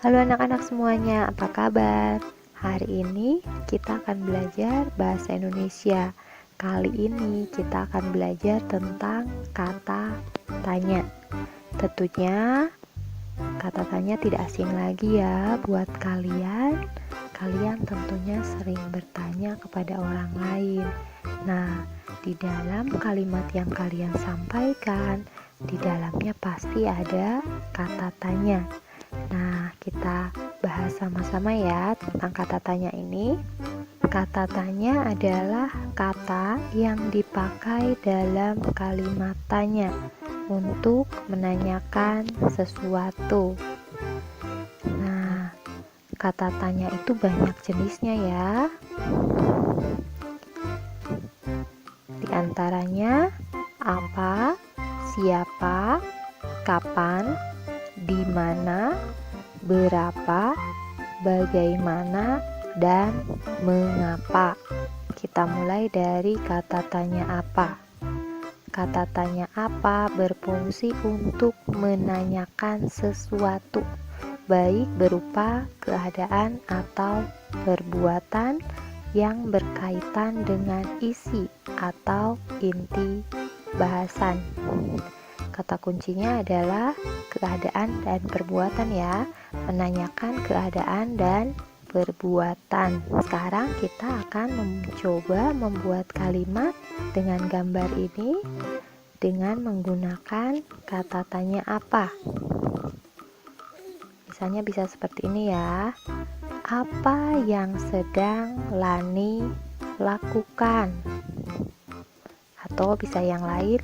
Halo anak-anak semuanya, apa kabar? Hari ini kita akan belajar bahasa Indonesia. Kali ini kita akan belajar tentang kata tanya. Tentunya kata tanya tidak asing lagi ya buat kalian. Kalian tentunya sering bertanya kepada orang lain. Nah, di dalam kalimat yang kalian sampaikan, di dalamnya pasti ada kata tanya. Nah, kita bahas sama-sama ya tentang kata tanya ini. Kata tanya adalah kata yang dipakai dalam kalimat tanya untuk menanyakan sesuatu. Nah, kata tanya itu banyak jenisnya ya. Di antaranya apa, siapa, kapan, di mana, berapa, bagaimana, dan mengapa. Kita mulai dari kata tanya apa. Kata tanya apa berfungsi untuk menanyakan sesuatu, baik berupa keadaan atau perbuatan yang berkaitan dengan isi atau inti bahasan. Kata kuncinya adalah keadaan dan perbuatan ya, menanyakan keadaan dan perbuatan. Sekarang kita akan mencoba membuat kalimat dengan gambar ini dengan menggunakan kata tanya apa. Misalnya bisa seperti ini ya. Apa yang sedang Lani lakukan? Atau bisa yang lain,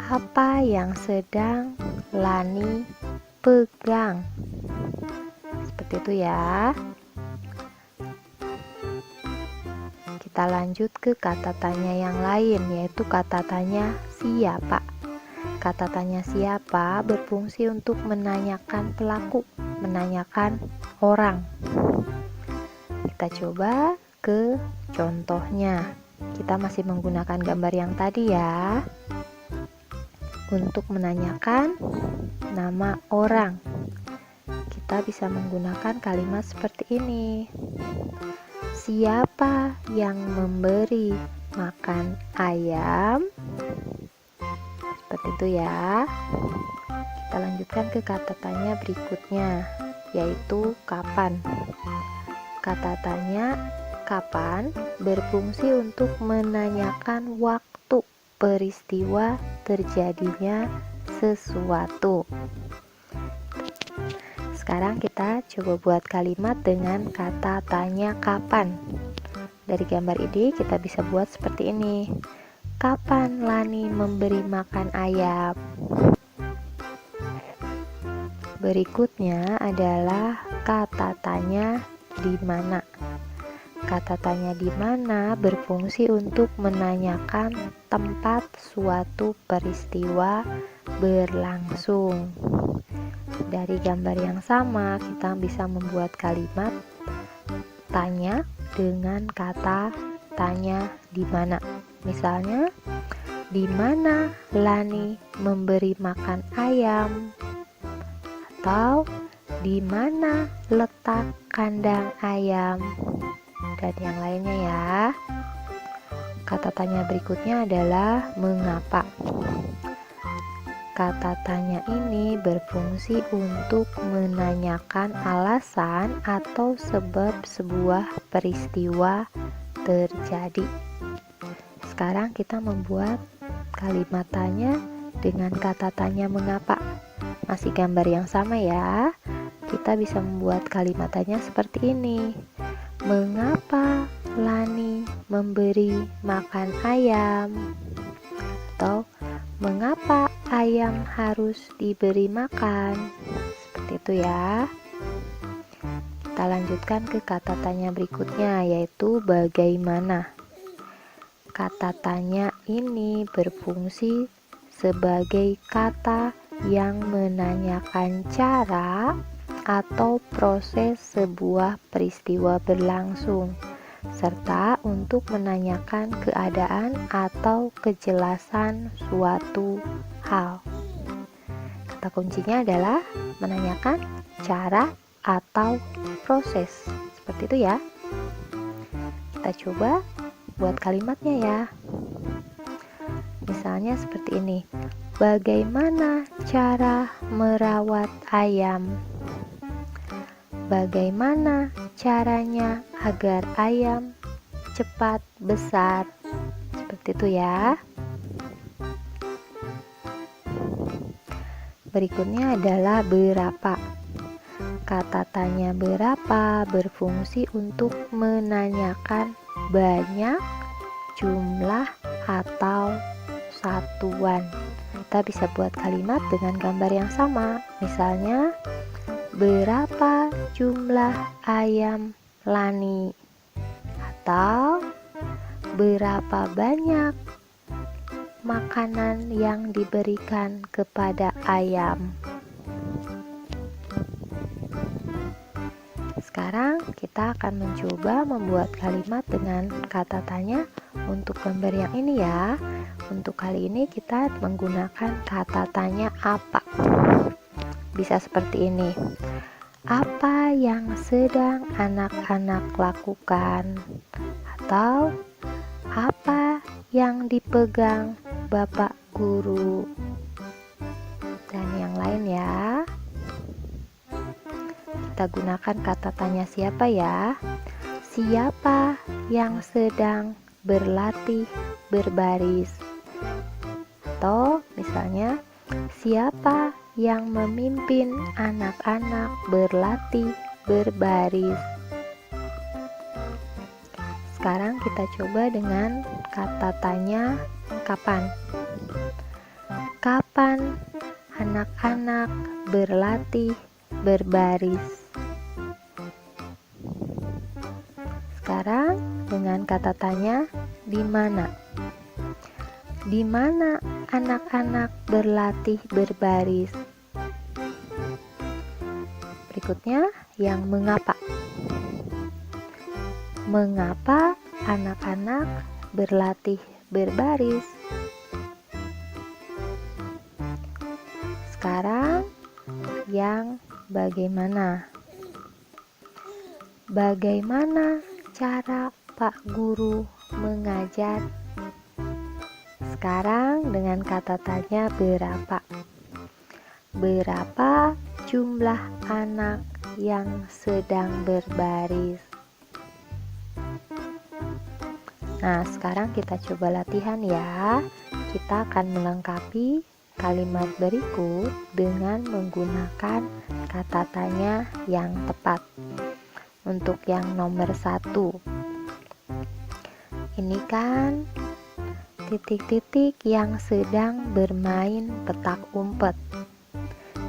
apa yang sedang Lani pegang? Seperti itu ya. Kita lanjut ke kata tanya yang lain, yaitu kata tanya siapa. Kata tanya siapa berfungsi untuk menanyakan pelaku, menanyakan orang. Kita coba ke contohnya. Kita masih menggunakan gambar yang tadi ya. Untuk menanyakan nama orang, kita bisa menggunakan kalimat seperti ini. Siapa yang memberi makan ayam? Seperti itu ya. Kita lanjutkan ke kata tanya berikutnya, yaitu kapan. Kata tanya kapan berfungsi untuk menanyakan waktu peristiwa terjadinya sesuatu. Sekarang kita coba buat kalimat dengan kata tanya kapan. Dari gambar ini kita bisa buat seperti ini. Kapan Lani memberi makan ayam? Berikutnya adalah kata tanya di mana. Kata tanya di mana berfungsi untuk menanyakan tempat suatu peristiwa berlangsung. Dari gambar yang sama, kita bisa membuat kalimat tanya dengan kata tanya di mana. Misalnya, di mana Lani memberi makan ayam? Atau di mana letak kandang ayam? Dan yang lainnya ya. Kata tanya berikutnya adalah mengapa. Kata tanya ini berfungsi untuk menanyakan alasan atau sebab sebuah peristiwa terjadi. Sekarang kita membuat kalimat tanya dengan kata tanya mengapa. Masih gambar yang sama ya. Kita bisa membuat kalimat tanya seperti ini. Mengapa Lani memberi makan ayam? Atau mengapa ayam harus diberi makan? Seperti itu ya. Kita lanjutkan ke kata tanya berikutnya, yaitu bagaimana. Kata tanya ini berfungsi sebagai kata yang menanyakan cara atau proses sebuah peristiwa berlangsung, serta untuk menanyakan keadaan atau kejelasan suatu hal. Kata kuncinya adalah menanyakan cara atau proses. Seperti itu ya. Kita coba buat kalimatnya ya. Misalnya seperti ini. Bagaimana cara merawat ayam? Bagaimana caranya agar ayam cepat besar? Seperti itu ya. Berikutnya adalah berapa. Kata tanya berapa berfungsi untuk menanyakan banyak, jumlah, atau satuan. Kita bisa buat kalimat dengan gambar yang sama. Misalnya, berapa jumlah ayam Lani? Atau berapa banyak makanan yang diberikan kepada ayam? Sekarang kita akan mencoba membuat kalimat dengan kata tanya untuk gambar yang ini ya. Untuk kali ini kita menggunakan kata tanya apa. Bisa seperti ini. Apa yang sedang anak-anak lakukan? Atau apa yang dipegang Bapak Guru? Dan yang lain ya. Kita gunakan kata tanya siapa ya? Siapa yang sedang berlatih berbaris? Atau misalnya, siapa yang memimpin anak-anak berlatih berbaris? Sekarang kita coba dengan kata tanya kapan. Kapan anak-anak berlatih berbaris? Sekarang dengan kata tanya di mana. Di mana anak-anak berlatih berbaris? Berikutnya yang mengapa. Mengapa anak-anak berlatih berbaris? Sekarang yang bagaimana. Bagaimana cara Pak Guru mengajar? Sekarang dengan kata tanya berapa. Berapa jumlah anak yang sedang berbaris? Nah, sekarang kita coba latihan ya. Kita akan melengkapi kalimat berikut dengan menggunakan kata tanya yang tepat. Untuk yang nomor 1, ini kan titik-titik yang sedang bermain petak umpet.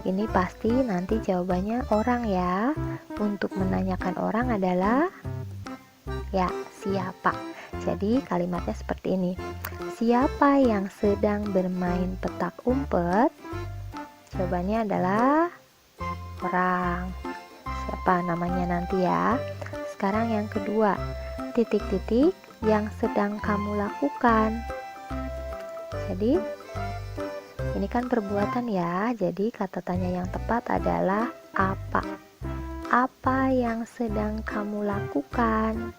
Ini pasti nanti jawabannya orang ya. Untuk menanyakan orang adalah ya siapa. Jadi kalimatnya seperti ini. Siapa yang sedang bermain petak umpet? Jawabannya adalah orang. Siapa namanya nanti ya. Sekarang yang kedua, titik-titik yang sedang kamu lakukan. Jadi ini kan perbuatan ya. Jadi kata tanya yang tepat adalah apa. Apa yang sedang kamu lakukan?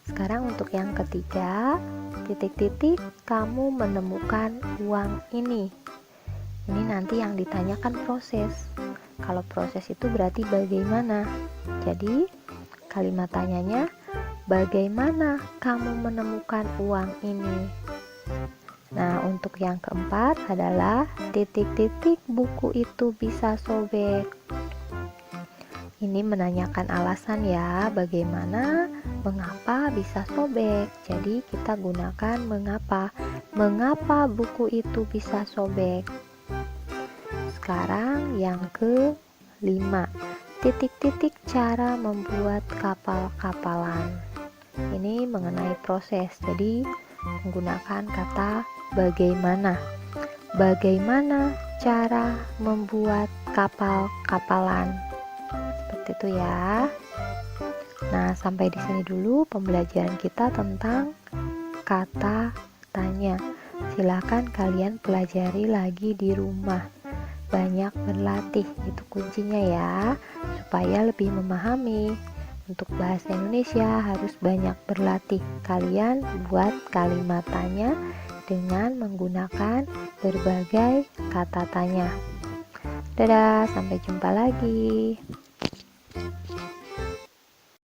Sekarang untuk yang ketiga, titik-titik kamu menemukan uang ini. Ini nanti yang ditanyakan proses. Kalau proses itu berarti bagaimana. Jadi kalimat tanyanya, bagaimana kamu menemukan uang ini? Nah, untuk yang keempat adalah titik-titik buku itu bisa sobek. Ini menanyakan alasan ya, bagaimana, mengapa bisa sobek. Jadi kita gunakan mengapa. Mengapa buku itu bisa sobek? Sekarang yang ke-5, titik-titik cara membuat kapal-kapalan. Ini mengenai proses, jadi menggunakan kata bagaimana. Bagaimana cara membuat kapal-kapalan? Seperti itu ya. Nah, sampai di sini dulu pembelajaran kita tentang kata tanya. Silakan kalian pelajari lagi di rumah. Banyak berlatih, itu kuncinya ya, supaya lebih memahami. Untuk bahasa Indonesia harus banyak berlatih. Kalian buat kalimat tanya dengan menggunakan berbagai kata tanya. Dadah, sampai jumpa lagi.